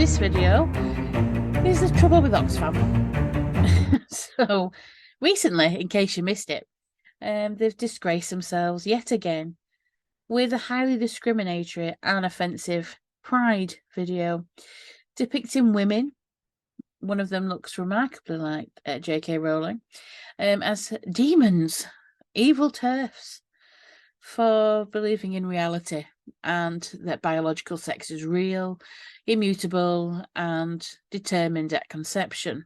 this video is the trouble with Oxfam. So recently, in case you missed it, they've disgraced themselves yet again with a highly discriminatory and offensive pride video depicting women. One of them looks remarkably like J.K. Rowling, as demons, evil TERFs, for believing in reality and that biological sex is real, immutable, and determined at conception.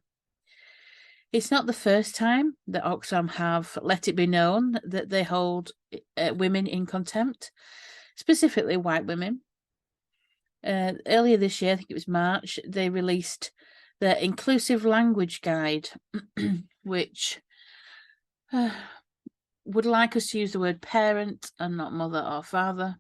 It's not the first time that Oxfam have let it be known that they hold women in contempt, specifically white women. Earlier this year, I think it was March, they released their inclusive language guide, which would like us to use the word parent and not mother or father,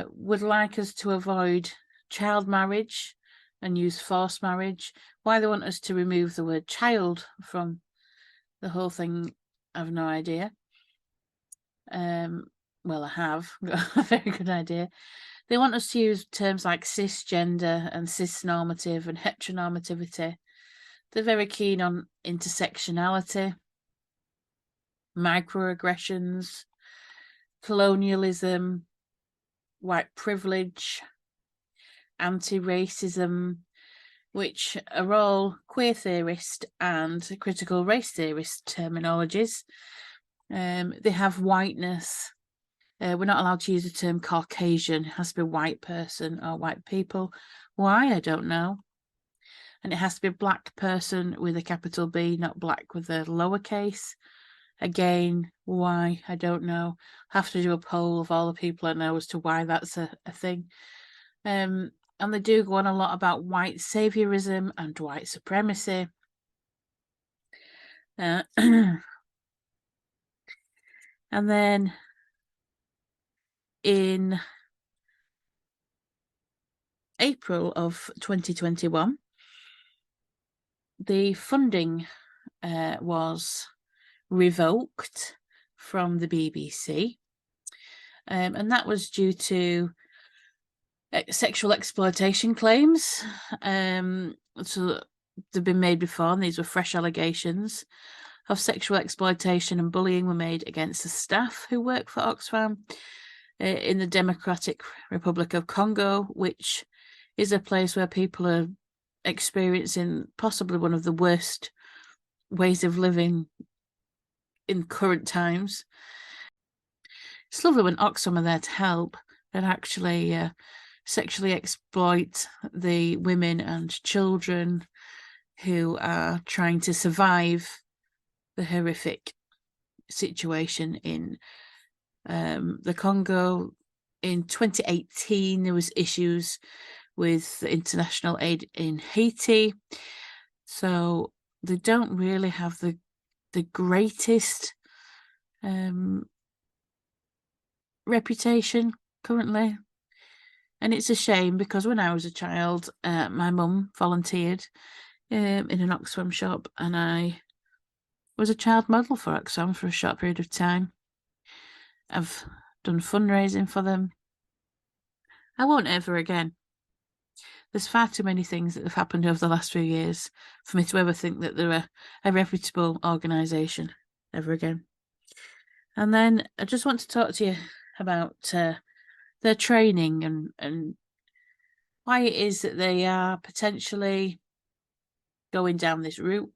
would like us to avoid child marriage and use forced marriage. Why they want us to remove the word child from the whole thing, I've no idea. Well, I have got a very good idea. They want us to use terms like cisgender and cisnormative and heteronormativity. They're very keen on intersectionality, microaggressions, colonialism, white privilege, anti-racism, which are all queer theorist and critical race theorist terminologies. They have whiteness. We're not allowed to use the term Caucasian. It has to be white person or white people. Why? I don't know. And it has to be black person with a capital B, not black with a lowercase. Again, why? I don't know. Have to do a poll of all the people I know as to why that's a thing. And they do go on a lot about white saviorism and white supremacy. And then in April of 2021, the funding was revoked from the BBC, and that was due to sexual exploitation claims. So they've been made before, and these were fresh allegations of sexual exploitation and bullying were made against the staff who work for Oxfam in the Democratic Republic of Congo, which is a place where people are experiencing possibly one of the worst ways of living in current times. It's lovely when Oxfam are there to help and actually sexually exploit the women and children who are trying to survive the horrific situation in the Congo. In 2018, there was issues with international aid in Haiti. So they don't really have the greatest reputation currently. And it's a shame because when I was a child, my mum volunteered in an Oxfam shop, and I was a child model for Oxfam for a short period of time. I've done fundraising for them. I won't ever again. There's far too many things that have happened over the last few years for me to ever think that they're a reputable organisation ever again. And then I just want to talk to you about their training and why it is that they are potentially going down this route.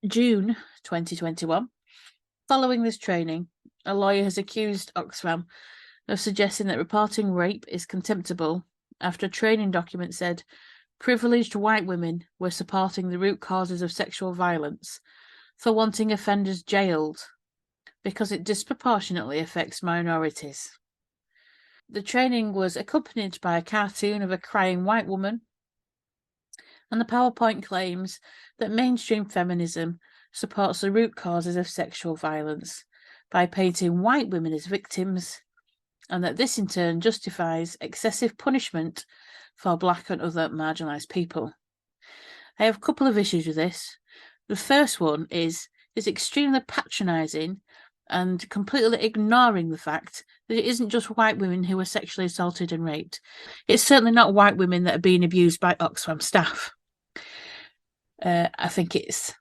June 2021, following this training, a lawyer has accused Oxfam of suggesting that reporting rape is contemptible after a training document said privileged white women were supporting the root causes of sexual violence for wanting offenders jailed because it disproportionately affects minorities. The training was accompanied by a cartoon of a crying white woman, and the PowerPoint claims that mainstream feminism supports the root causes of sexual violence by painting white women as victims, and that this in turn justifies excessive punishment for black and other marginalised people. I have a couple of issues with this. The first one is extremely patronising and completely ignoring the fact that it isn't just white women who are sexually assaulted and raped. It's certainly not white women that are being abused by Oxfam staff. I think it's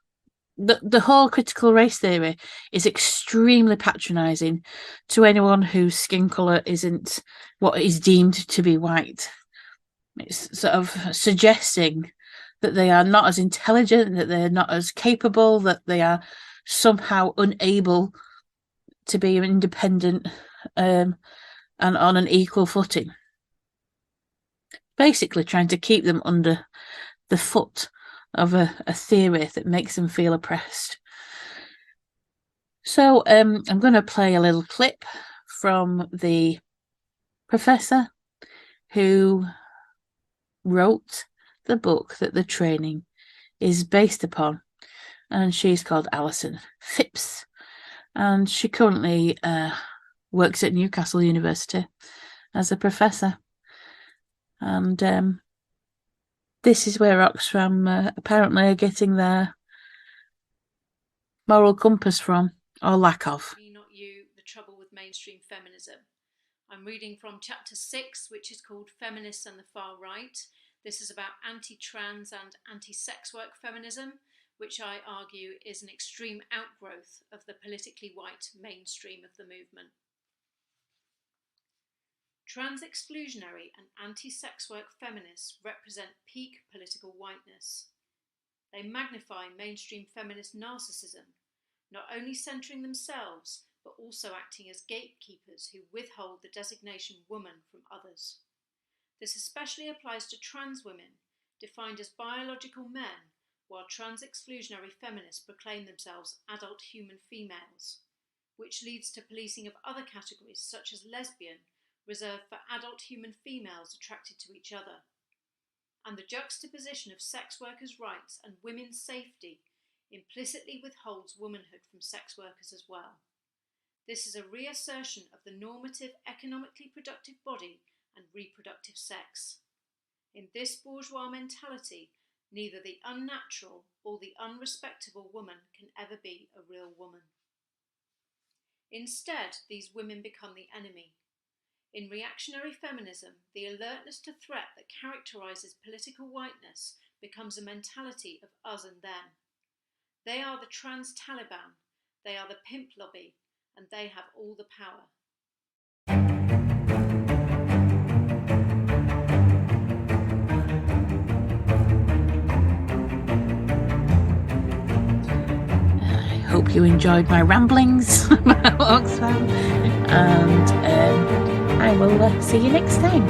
the whole critical race theory is extremely patronising to anyone whose skin colour isn't what is deemed to be white. It's sort of suggesting that they are not as intelligent, that they're not as capable, that they are somehow unable to be independent and on an equal footing. Basically trying to keep them under the foot of a theory that makes them feel oppressed. So I'm going to play a little clip from the professor who wrote the book that the training is based upon, and she's called Alison Phipps, and she currently works at Newcastle University as a professor. And this is where Oxfam apparently are getting their moral compass from, or lack of. Not you, the trouble with mainstream feminism. I'm reading from chapter 6, which is called Feminists and the Far Right. This is about anti-trans and anti-sex work feminism, which I argue is an extreme outgrowth of the politically white mainstream of the movement. Trans-exclusionary and anti-sex work feminists represent peak political whiteness. They magnify mainstream feminist narcissism, not only centering themselves, but also acting as gatekeepers who withhold the designation woman from others. This especially applies to trans women, defined as biological men, while trans-exclusionary feminists proclaim themselves adult human females, which leads to policing of other categories such as lesbian, reserved for adult human females attracted to each other. And the juxtaposition of sex workers' rights and women's safety implicitly withholds womanhood from sex workers as well. This is a reassertion of the normative, economically productive body and reproductive sex. In this bourgeois mentality, neither the unnatural or the unrespectable woman can ever be a real woman. Instead, these women become the enemy. In reactionary feminism, the alertness to threat that characterises political whiteness becomes a mentality of us and them. They are the trans Taliban, they are the pimp lobby, and they have all the power. I hope you enjoyed my ramblings about Oxfam, and I will see you next time.